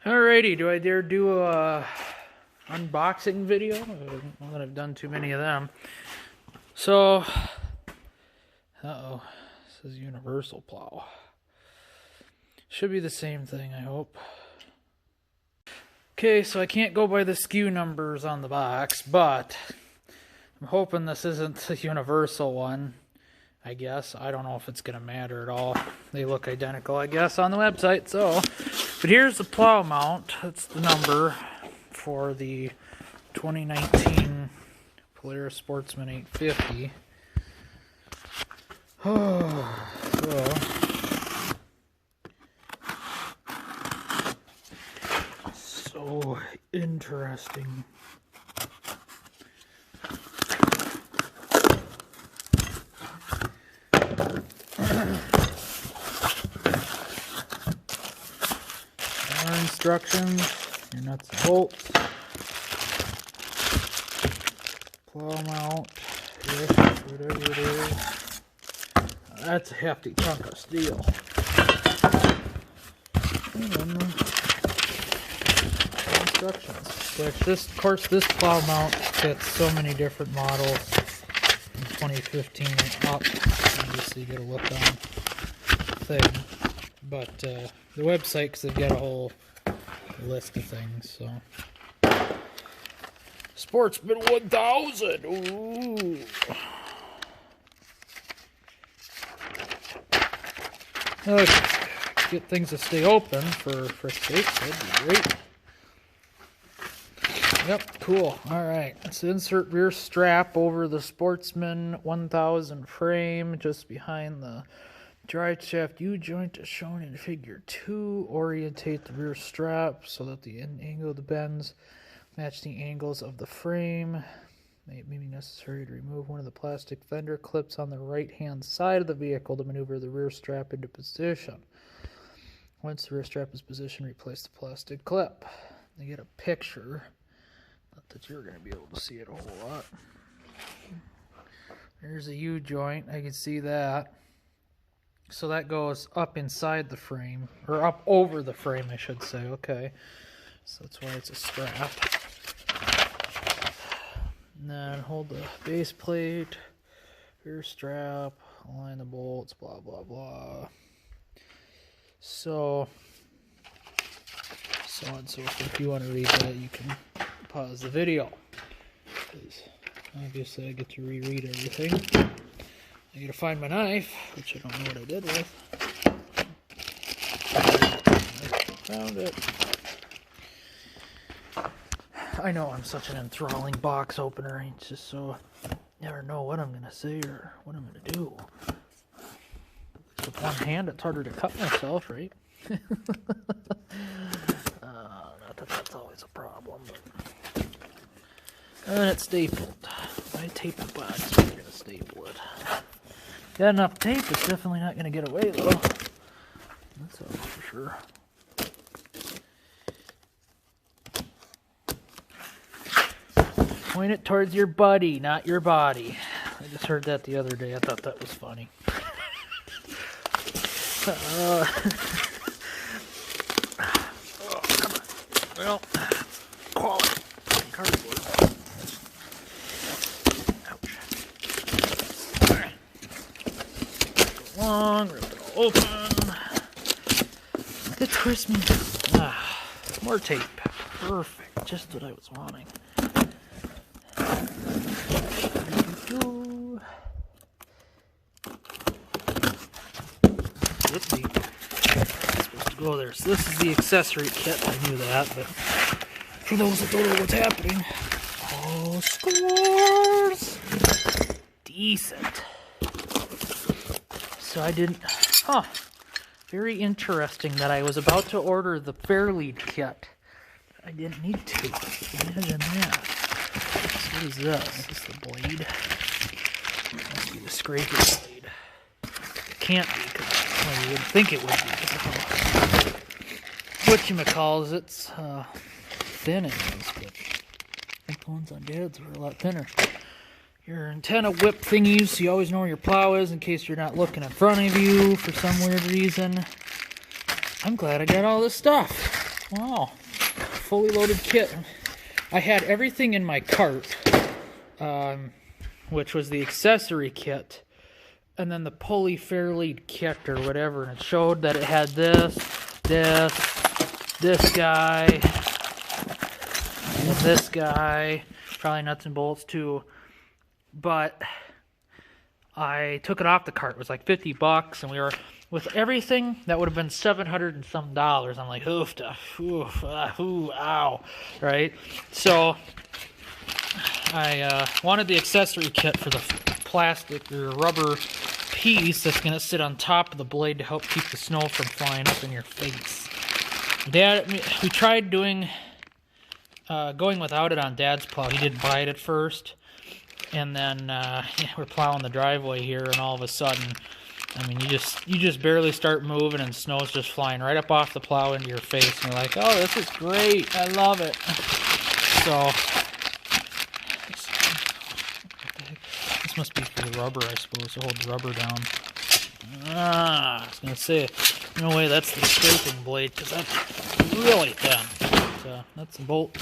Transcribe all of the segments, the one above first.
Alrighty, do I dare do a unboxing video? I don't know that I've done too many of them. So, this is Universal Plow. Should be the same thing, I hope. Okay, so I can't go by the SKU numbers on the box, but I'm hoping this isn't the Universal one. I guess. I don't know if it's going to matter at all. They look identical, I guess, on the website. So, but here's the plow mount. That's the number for the 2019 Polaris Sportsman 850. So interesting. Instructions, your nuts and bolts, plow mount, whatever it is. That's a hefty chunk of steel. Instructions. Which this, of course, this plow mount fits so many different models in 2015 and up. Obviously, you get a look on the thing. But the website, because they've got a whole list of things, so. Sportsman 1000! Ooh! Okay. Get things to stay open for sakes, that'd be great. Yep, cool. Alright, let's insert rear strap over the Sportsman 1000 frame, just behind the drive shaft U-joint as shown in figure 2. Orientate the rear strap so that the end angle of the bends match the angles of the frame. It may be necessary to remove one of the plastic fender clips on the right hand side of the vehicle to maneuver the rear strap into position. Once the rear strap is positioned, replace the plastic clip. You get a picture. Not that you're going to be able to see it a whole lot. There's a U-joint. I can see that. So that goes up inside the frame, or up over the frame, I should say. Okay, so that's why it's a strap. And then hold the base plate, rear strap, align the bolts, blah, blah, blah. So on and so forth. If you want to read that, you can pause the video. Because obviously I get to reread everything. I gotta find my knife, which I don't know what I did with. Found it. I know I'm such an enthralling box opener. It's just so I never know what I'm gonna say or what I'm gonna do. With one hand, it's harder to cut myself, right? Not that that's always a problem. But. And it's stapled. I tape the box, I'm gonna staple it. Got enough tape, it's definitely not going to get away though. That's all for sure. Point it towards your buddy, not your body. I just heard that the other day. I thought that was funny. Oh, come on. Well, quality cardboard. Rip it all open. The twist me. More tape. Perfect. Just what I was wanting. There we go. Whoopsie. It's supposed to go there. So this is the accessory kit. I knew that, but for those that don't know what's happening. Oh, scores! Decent. So I didn't, very interesting that I was about to order the Fairlead kit. I didn't need to. Imagine that. So what is this? Is this the blade? Must be the scraper blade. It can't be, because well, you would think it would be. Whatchamacalls, it's thin it is, but I think the ones on Dad's were a lot thinner. Your antenna whip thingies, so you always know where your plow is in case you're not looking in front of you for some weird reason. I'm glad I got all this stuff. Wow, fully loaded kit. I had everything in my cart, which was the accessory kit, and then the pulley fairlead kit or whatever, and it showed that it had this guy, and this guy, probably nuts and bolts too, but I took it off the cart. It was like $50, and we were, with everything, that would have been $700 and some dollars. I'm like, ooh, ow, right? So I wanted the accessory kit for the plastic or rubber piece that's going to sit on top of the blade to help keep the snow from flying up in your face. Dad, we tried going without it on Dad's plow. He didn't buy it at first, and then we're plowing the driveway here, and all of a sudden, I mean, you just barely start moving, and snow's just flying right up off the plow into your face, and you're like, oh, this is great, I love it. So this must be for the rubber, I suppose, to hold the rubber down. I was gonna say, no way, that's the scraping blade, because that's really thin. So that's the bolt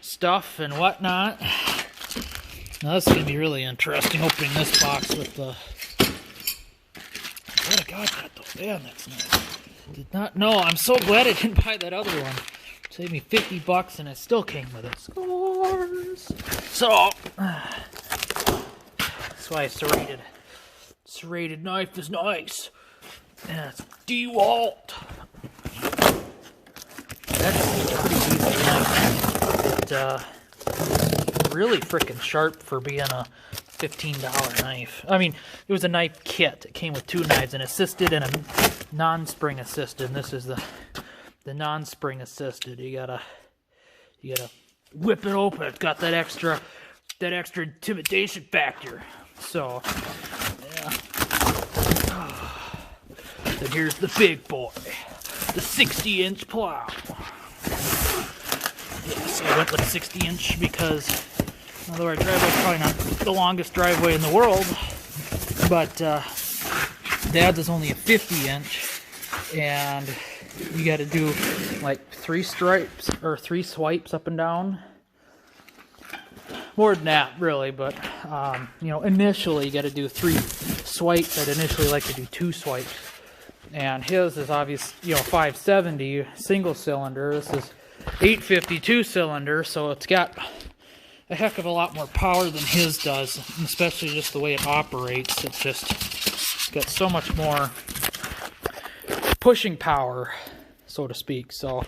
stuff and whatnot. Now this is gonna be really interesting, opening this box with the. What I got that though? Damn, that's nice. Did not know. I'm so glad I didn't buy that other one. It saved me $50 and it still came with it. Scores. So that's why serrated. Serrated knife is nice. And it's DeWalt. That's a pretty easy knife. It's really freaking sharp for being a $15 knife. I mean, it was a knife kit. It came with two knives, an assisted and a non-spring assisted. And this is the non-spring assisted. You gotta whip it open. It's got that extra intimidation factor. So yeah. Then here's the big boy, the 60-inch plow. Yes, I went with 60-inch because although our driveway is probably not the longest driveway in the world, but Dad's is only a 50-inch, and you got to do like 3 stripes or 3 swipes up and down. More than that, really, but you know, initially you got to do 3 swipes. I'd initially like to do 2 swipes, and his is obvious, you know, 570 single cylinder. This is 850 2-cylinder, so it's got a heck of a lot more power than his does, especially just the way it operates. It's got so much more pushing power, so to speak. So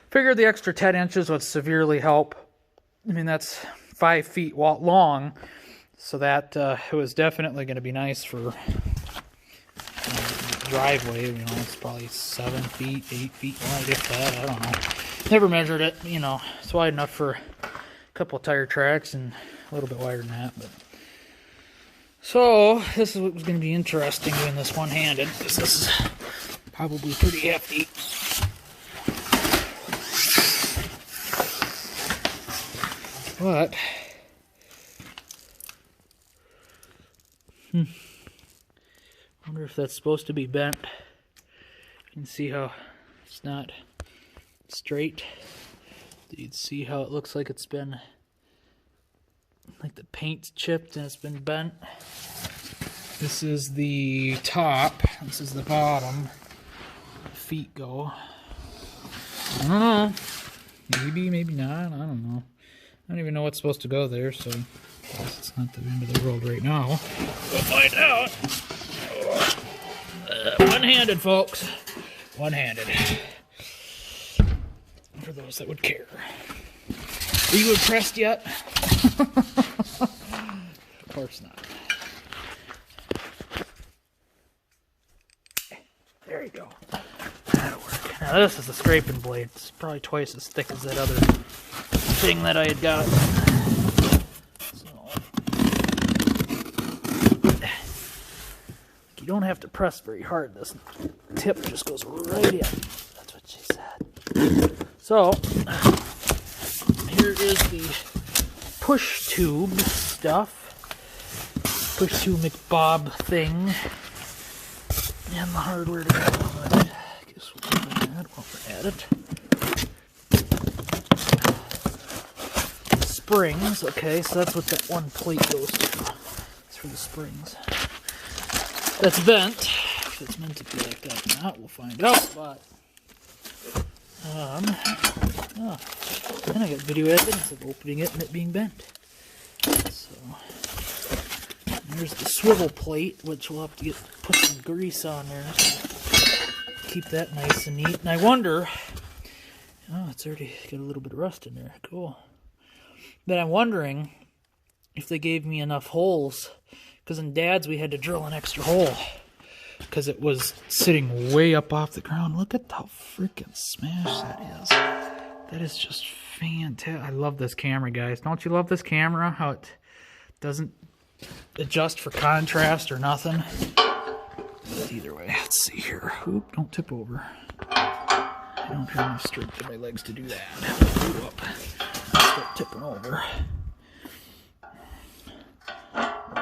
figured the extra 10 inches would severely help. I mean, that's 5 feet long, so that it was definitely going to be nice for driveway. You know, it's probably 7 feet, 8 feet wide, if that. I don't know. Never measured it. You know, it's wide enough for couple tire tracks and a little bit wider than that. But so this is what was going to be interesting doing this one-handed, because this is probably pretty hefty. But wonder if that's supposed to be bent. You can see how it's not straight. You'd see how it looks like it's been, like the paint's chipped and it's been bent. This is the top, this is the bottom. The feet go. I don't know. Maybe, maybe not. I don't know. I don't even know what's supposed to go there, so I guess it's not the end of the world right now. We'll find out. One-handed, folks. One-handed. For those that would care. Are you impressed yet? Of course not. There you go. That'll work. Now this is the scraping blade. It's probably twice as thick as that other thing that I had got. So, you don't have to press very hard. This tip just goes right in. That's what she said. So, here is the push tube stuff. Push tube McBob thing. And the hardware to go with it. I guess we'll add at it. Springs, okay, so that's what that one plate goes to. It's for the springs. That's bent. If it's meant to be like that or not, we'll find out. But then I got video evidence of opening it and it being bent. So there's the swivel plate, which we'll have to put some grease on there. So keep that nice and neat. And I wonder, oh, it's already got a little bit of rust in there. Cool. But I'm wondering if they gave me enough holes, because in Dad's we had to drill an extra hole because it was sitting way up off the ground. Look at how freaking smashed that is. That is just fantastic. I love this camera, guys. Don't you love this camera? How it doesn't adjust for contrast or nothing. But either way, let's see here. Oop, don't tip over. I don't have enough strength to my legs to do that. Ooh, up. Start tipping over.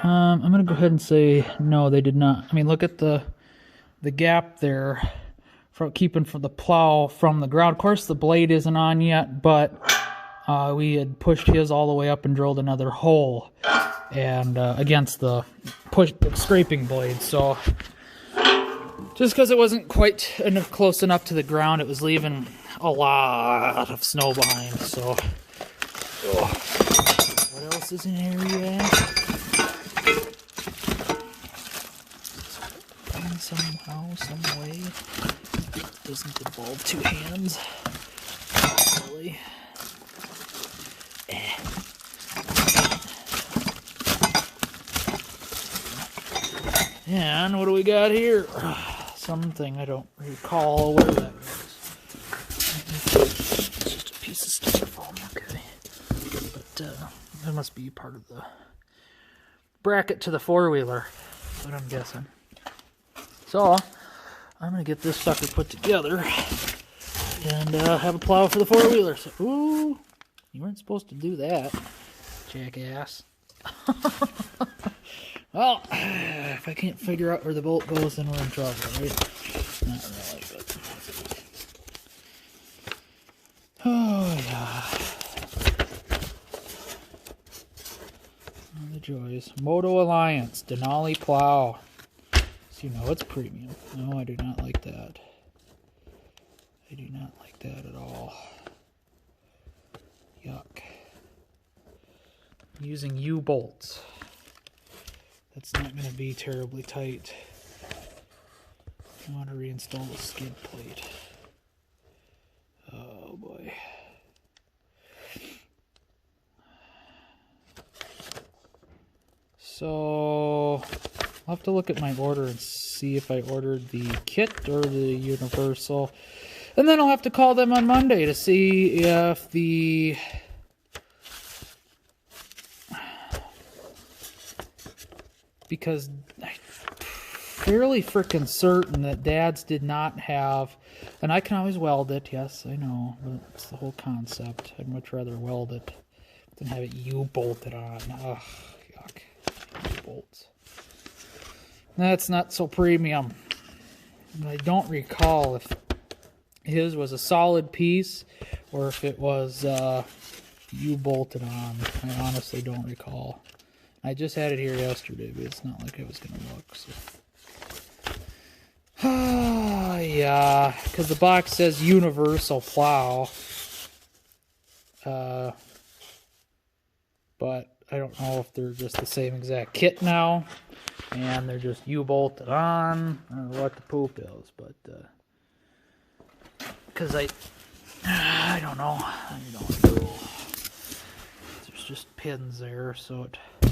I'm going to go ahead and say no, they did not. I mean, look at the gap there for keeping for the plow from the ground. Of course, the blade isn't on yet, but we had pushed his all the way up and drilled another hole and against the scraping blade. So just because it wasn't quite close enough to the ground, it was leaving a lot of snow behind. So what else is in here yet? Somehow, some way, it doesn't involve two hands. Really. And what do we got here? Something I don't recall where that was. It's just a piece of styrofoam, okay. But that must be part of the bracket to the four-wheeler. That's what I'm guessing. So, I'm going to get this sucker put together and have a plow for the four-wheeler. So, ooh, you weren't supposed to do that, jackass. Well, if I can't figure out where the bolt goes, then we're in trouble, right? Not really, but... oh, yeah. Oh, the joys. Moto Alliance, Denali Plow. You know, it's premium. No, I do not like that. I do not like that at all. Yuck. I'm using U-bolts. That's not going to be terribly tight. I want to reinstall the skid plate. Oh boy. So I'll have to look at my order and see if I ordered the kit or the universal. And then I'll have to call them on Monday to see if the... because I'm fairly freaking certain that Dad's did not have... and I can always weld it, yes, I know. But it's the whole concept. I'd much rather weld it than have it U-bolted on. Ugh, yuck. U-bolts. That's not so premium. I don't recall if his was a solid piece or if it was U-bolted on. I honestly don't recall. I just had it here yesterday, but it's not like I was going to look. So. Yeah, because the box says Universal Plow. But I don't know if they're just the same exact kit now. And they're just U-bolted on, or what the poop is, but, because I don't know, there's just pins there, so it, I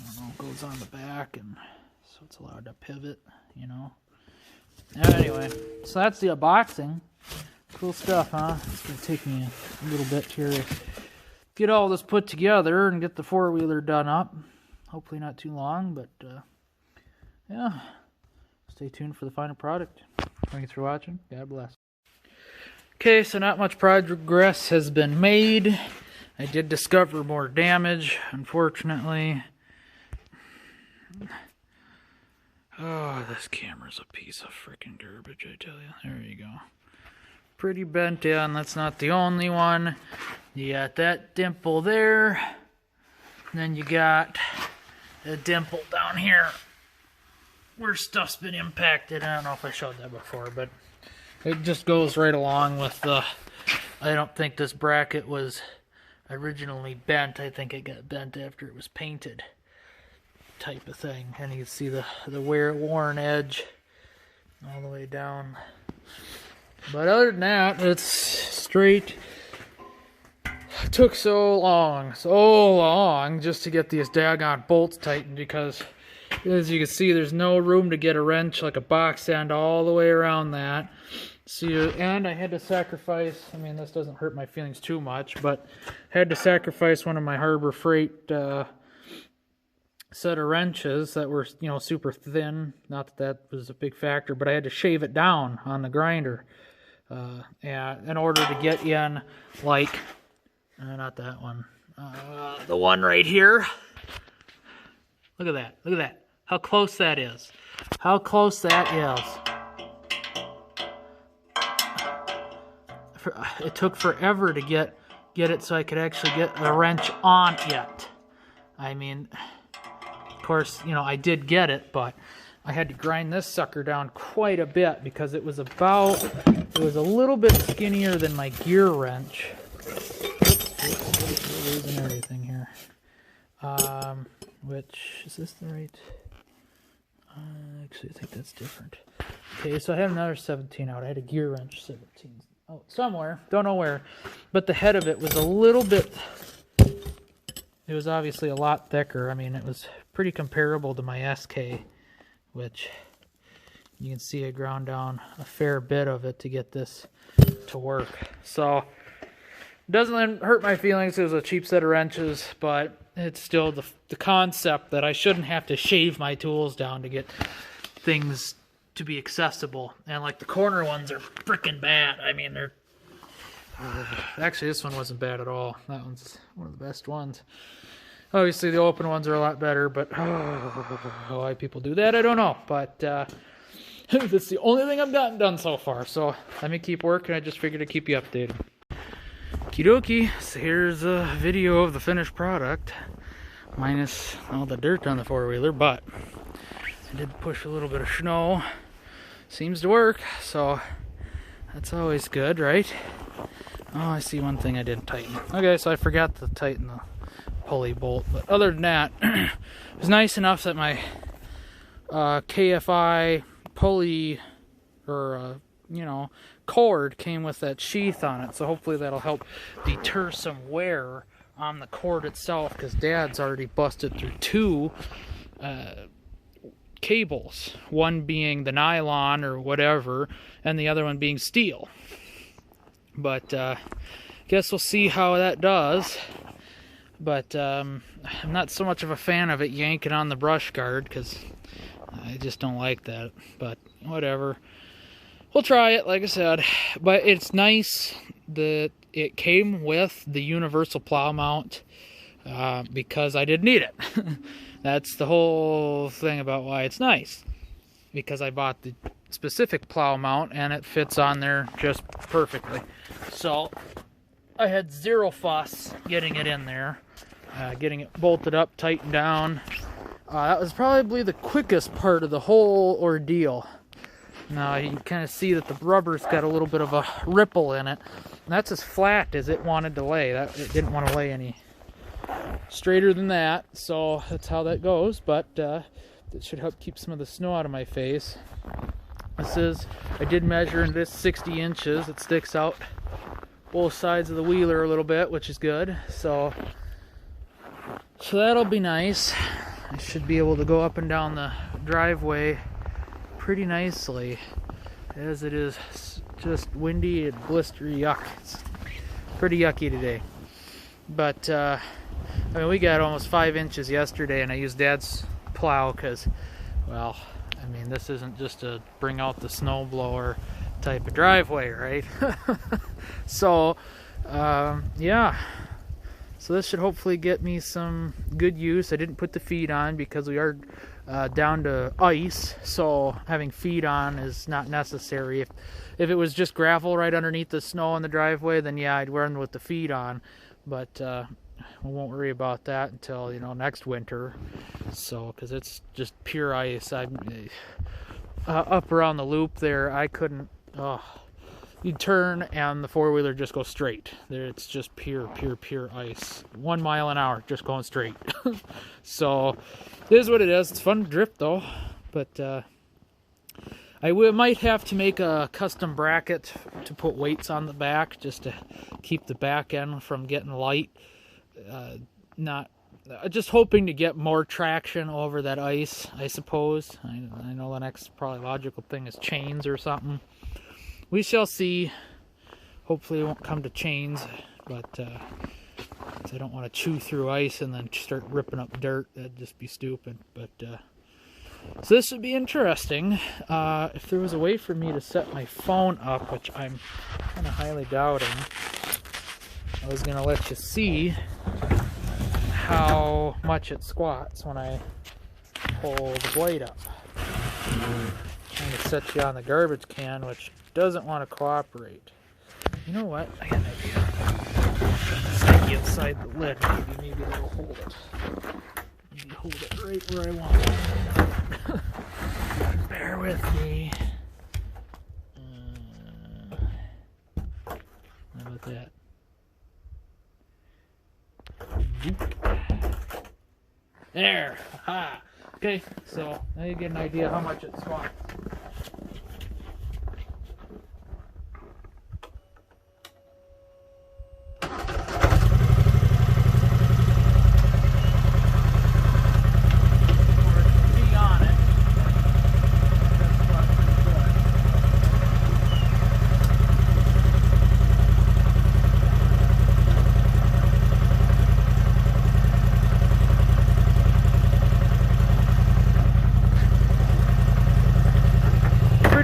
don't know, goes on the back, and so it's allowed to pivot, you know. Anyway, so that's the unboxing. Cool stuff, huh? It's going to take me a little bit here to get all this put together and get the four-wheeler done up. Hopefully not too long, but yeah, stay tuned for the final product. Thanks for watching. God bless. Okay, so not much progress has been made. I did discover more damage, unfortunately. Oh, this camera's a piece of freaking garbage, I tell you. There you go. pretty bent in. That's not the only one. You got that dimple there. And then you got a dimple down here where stuff's been impacted. I don't know if I showed that before, but it just goes right along with the... I don't think this bracket was originally bent. I think it got bent after it was painted, type of thing. And you can see the worn edge all the way down. But other than that, it's straight. It took so long just to get these daggone bolts tightened, because as you can see, there's no room to get a wrench like a box end all the way around that. So, and I had to sacrifice, I mean, this doesn't hurt my feelings too much, but had to sacrifice one of my Harbor Freight set of wrenches that were, you know, super thin. Not that that was a big factor, but I had to shave it down on the grinder and in order to get in, like, not that one, the one right here. Look at that. Look at that. How close that is. How close that is. It took forever to get it so I could actually get a wrench on it. I mean, of course, you know, I did get it, but I had to grind this sucker down quite a bit because it was a little bit skinnier than my gear wrench. We're losing everything here. Which, is this the right? Actually, I think that's different. Okay, so I have another 17 out. I had a gear wrench 17. Oh, somewhere. Don't know where. But the head of it was a little bit... It was obviously a lot thicker. I mean, it was pretty comparable to my SK, which you can see I ground down a fair bit of it to get this to work. So, it doesn't hurt my feelings. It was a cheap set of wrenches, but it's still the concept that I shouldn't have to shave my tools down to get things to be accessible. And like the corner ones are freaking bad. I mean, they're actually, this one wasn't bad at all. That one's one of the best ones. Obviously the open ones are a lot better, but why people do that I don't know. But that's the only thing I've gotten done so far, so let me keep working. I just figured to keep you updated. Okie dokie, so here's a video of the finished product, minus all the dirt on the four-wheeler, but I did push a little bit of snow. Seems to work, so that's always good, right? Oh, I see one thing I didn't tighten. Okay, so I forgot to tighten the pulley bolt, but other than that, it was nice enough that my KFI pulley, or you know, cord came with that sheath on it, so hopefully that'll help deter some wear on the cord itself, because Dad's already busted through two cables, one being the nylon or whatever, and the other one being steel. But guess we'll see how that does. But I'm not so much of a fan of it yanking on the brush guard, because I just don't like that. But whatever, we'll try it, like I said. But it's nice that it came with the universal plow mount, because I didn't need it. That's the whole thing about why it's nice, because I bought the specific plow mount and it fits on there just perfectly. So I had zero fuss getting it in there, getting it bolted up, tightened down. That was probably the quickest part of the whole ordeal. Now you can kind of see that the rubber's got a little bit of a ripple in it, and that's as flat as it wanted to lay. It didn't want to lay any straighter than that, so that's how that goes. But that should help keep some of the snow out of my face. I did measure in this 60 inches. It sticks out both sides of the wheeler a little bit, which is good. So that'll be nice. I should be able to go up and down the driveway pretty nicely, as it is just windy and blistery yuck. It's pretty yucky today. But I mean, we got almost 5 inches yesterday, and I used Dad's plow because, well, I mean, this isn't just a bring out the snowblower type of driveway, right? So yeah, so this should hopefully get me some good use. I didn't put the feed on because we are down to ice, so having feet on is not necessary. If it was just gravel right underneath the snow in the driveway, then yeah, I'd run with the feet on, but we won't worry about that until, you know, next winter. So, because it's just pure ice. Up around the loop there, I couldn't. You'd turn and the four-wheeler just goes straight. It's just pure ice. 1 mile an hour, just going straight. So, it is what it is. It's fun to drift though, but I might have to make a custom bracket to put weights on the back just to keep the back end from getting light. Just hoping to get more traction over that ice, I suppose. I know the next probably logical thing is chains or something. We shall see. Hopefully it won't come to chains, but I don't want to chew through ice and then start ripping up dirt. That'd just be stupid. But so this would be interesting. If there was a way for me to set my phone up, which I'm kind of highly doubting, I was going to let you see how much it squats when I pull the blade up. I'm trying to set you on the garbage can, which doesn't want to cooperate. You know what? I got an idea. Stick you inside the lid. Maybe that'll hold it. Maybe hold it right where I want it. Bear with me. How about that? There. Aha. Okay, so now you get an idea how much it squats.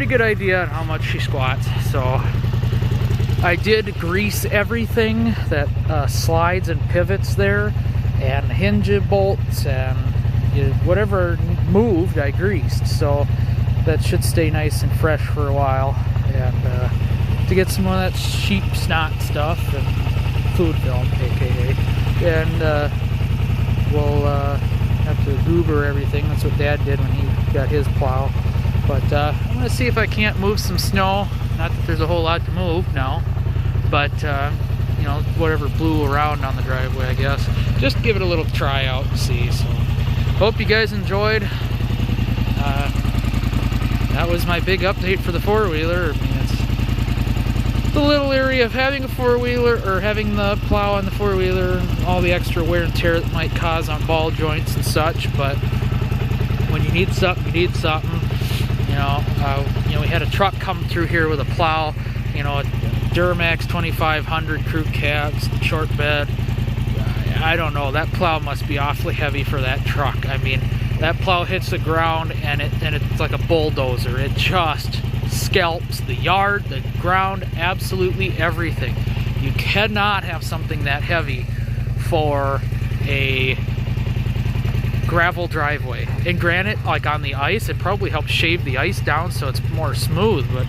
Good idea on how much she squats. So I did grease everything that slides and pivots there, and hinge bolts, and whatever moved I greased, so that should stay nice and fresh for a while. And to get some of that sheep snot stuff and food film, aka, and we'll have to goober everything. That's what Dad did when he got his plow. But I'm going to see if I can't move some snow. Not that there's a whole lot to move now, but you know, whatever blew around on the driveway, I guess. Just give it a little try out and see. So, hope you guys enjoyed. That was my big update for the four-wheeler. I mean, it's the little area of having a four-wheeler, or having the plow on the four-wheeler, all the extra wear and tear that might cause on ball joints and such. But when you need something, you need something. You know, we had a truck come through here with a plow, you know, a Duramax 2500 crew cabs, short bed. I don't know, that plow must be awfully heavy for that truck. I mean, that plow hits the ground and it's like a bulldozer. It just scalps the yard, the ground, absolutely everything. You cannot have something that heavy for a gravel driveway. And granted, like on the ice, it probably helps shave the ice down so it's more smooth, but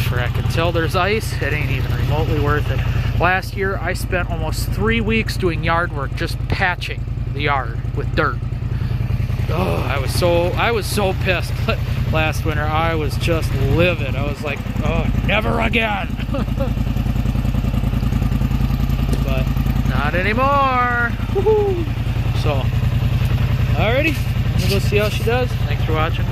frick, until there's ice, it ain't even remotely worth it. Last year, I spent almost 3 weeks doing yard work, just patching the yard with dirt. Oh, I was so pissed last winter. I was just livid. I was like, oh, never again. But not anymore. Woohoo! So, alrighty, I'm gonna go see how she does. Thanks for watching.